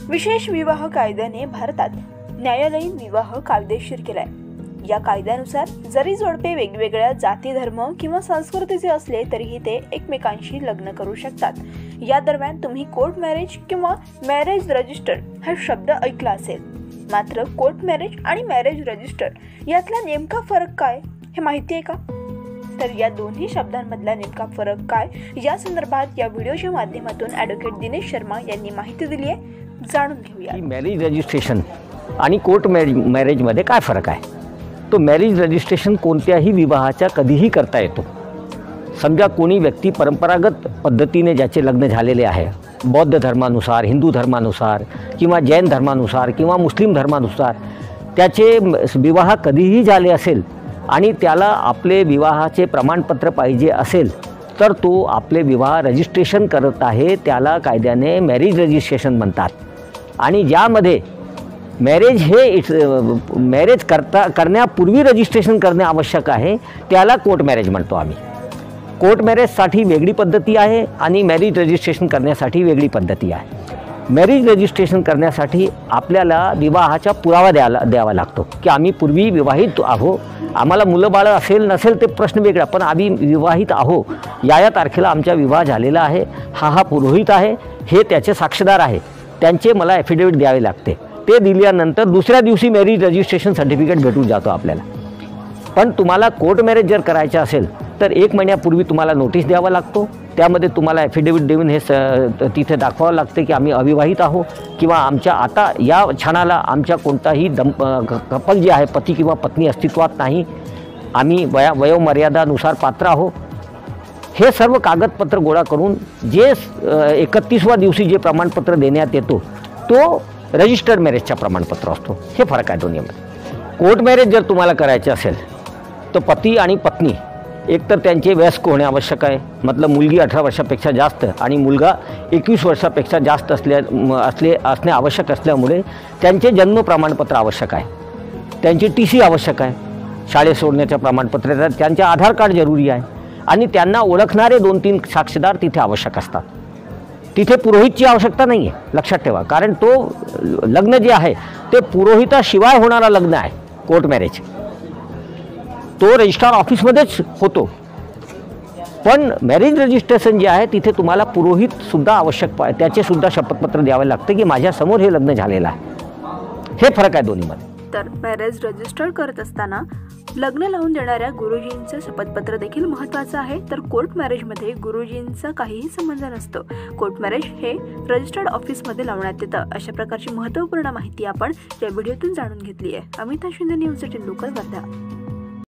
विशेष विवाह कायद्याने भारतात न्यायालयीन विवाह कायदेशीर केलाय। या कायद्यानुसार जरी जोडपे वेगवेगळ्या जाती, धर्म किंवा संस्कृतीचे असले तरीही ते एकमेकांशी लग्न करू शकतात। या दरम्यान तुम्ही कोर्ट मॅरेज किंवा मॅरेज रजिस्टर हा शब्द ऐकला असेल। मात्र कोर्ट मॅरेज आणि मॅरेज रजिस्टर यातला नेमका फरक काय हे माहिती आहे का? तर या दोन्ही शब्दांमधला नेमका फरक काय या संदर्भात या व्हिडिओच्या माध्यमातून ॲडव्होकेट दिनेश शर्मा यांनी माहिती दिली आहे, जाणून घेऊया। मॅरेज रजिस्ट्रेशन आणि कोर्ट मॅरेजमध्ये काय फरक आहे? तो मॅरेज रजिस्ट्रेशन कोणत्याही विवाहाच्या कधीही करता येतो। समजा कोणी व्यक्ती परंपरागत पद्धतीने ज्याचे लग्न झालेले आहे, बौद्ध धर्मानुसार, हिंदू धर्मानुसार किंवा जैन धर्मानुसार किंवा मुस्लिम धर्मानुसार त्याचे विवाह कधीही झाले असेल आणि त्याला आपले विवाहाचे प्रमाणपत्र पाहिजे असेल तर तो आपले विवाह रजिस्ट्रेशन करत आहे, त्याला कायद्याने मॅरेज रजिस्ट्रेशन म्हणतात। आणि ज्यामध्ये मॅरेज करण्यापूर्वी रजिस्ट्रेशन करणे आवश्यक आहे त्याला कोर्ट मॅरेज म्हणतो आम्ही। कोर्ट मॅरेजसाठी वेगळी पद्धती आहे आणि मॅरेज रजिस्ट्रेशन करण्यासाठी वेगळी पद्धती आहे। मॅरेज रजिस्ट्रेशन करण्यासाठी आपल्याला विवाहाचा पुरावा द्यावा लागतो की आम्ही पूर्वी विवाहित आहो, आम्हाला मुलं बाळं असेल नसेल ते प्रश्न वेगळा, पण आम्ही विवाहित आहो, या तारखेला आमचा विवाह झालेला आहे, हा पुरोहित आहे, हे त्याचे साक्षीदार आहे, त्यांचे मला ॲफिडेविट द्यावे लागते। ते दिल्यानंतर दुसऱ्या दिवशी मॅरेज रजिस्ट्रेशन सर्टिफिकेट भेटून जातो आपल्याला। पण तुम्हाला कोर्ट मॅरेज जर करायचं असेल तर 1 महिन्यापूर्वी तुम्हाला नोटीस द्यावा लागतो, त्यामध्ये तुम्हाला ॲफिडेविट देऊन हे तिथे दाखवावं लागते की आम्ही अविवाहित आहो किंवा आमच्या आता या क्षणाला आमच्या कोणताही कपल जे आहे, पती किंवा पत्नी अस्तित्वात नाही, आम्ही वयोमर्यादानुसार पात्र आहो। हे सर्व कागदपत्र गोळा करून जे 31व्या दिवशी जे प्रमाणपत्र देण्यात येतो तो रजिस्टर्ड मॅरेजचा प्रमाणपत्र असतो। हे फरक आहे दोन्हीमध्ये। कोर्ट मॅरेज जर तुम्हाला करायचे असेल तर पती आणि पत्नी एकतर त्यांचे वयस्क होणे आवश्यक आहे, मतलब मुलगी 18 वर्षापेक्षा जास्त आणि मुलगा 21 वर्षापेक्षा जास्त असणे आवश्यक असल्यामुळे त्यांचे जन्म प्रमाणपत्र आवश्यक आहे, त्यांची TC आवश्यक आहे, शाळेत सोडण्याचं प्रमाणपत्र, त्यांचे आधार कार्ड जरुरी आहे आणि त्यांना ओळखणारे 2-3 साक्षीदार तिथे आवश्यक असतात। तिथे पुरोहितची आवश्यकता नाही आहे, लक्षात ठेवा, कारण तो लग्न जे आहे ते पुरोहिताशिवाय होणारा लग्न आहे। कोर्ट मॅरेज तो रजिस्ट्रार ऑफिसमध्येच होतो, पण मॅरेज रजिस्ट्रेशन जे आहे तिथे तुम्हाला पुरोहितसुद्धा आवश्यक आहे, त्याचेसुद्धा शपथपत्र द्यावे लागते की माझ्यासमोर हे लग्न झालेलं आहे। हे फरक आहे दोन्हीमध्ये। तर मॅरेज रजिस्टर करत असताना लग्न लावून देणाऱ्या गुरुजींचं शपथपत्र देखील महत्त्वाचं आहे। तर कोर्ट मॅरेजमध्ये गुरुजींचा काहीही संबंध नसतो। कोर्ट मॅरेज हे रजिस्टर्ड ऑफिसमध्ये लावण्यात येतं। अशा प्रकारची महत्त्वपूर्ण माहिती आपण या व्हिडिओतून जाणून घेतली आहे। Amita Shinde, news 18 local, Wardha.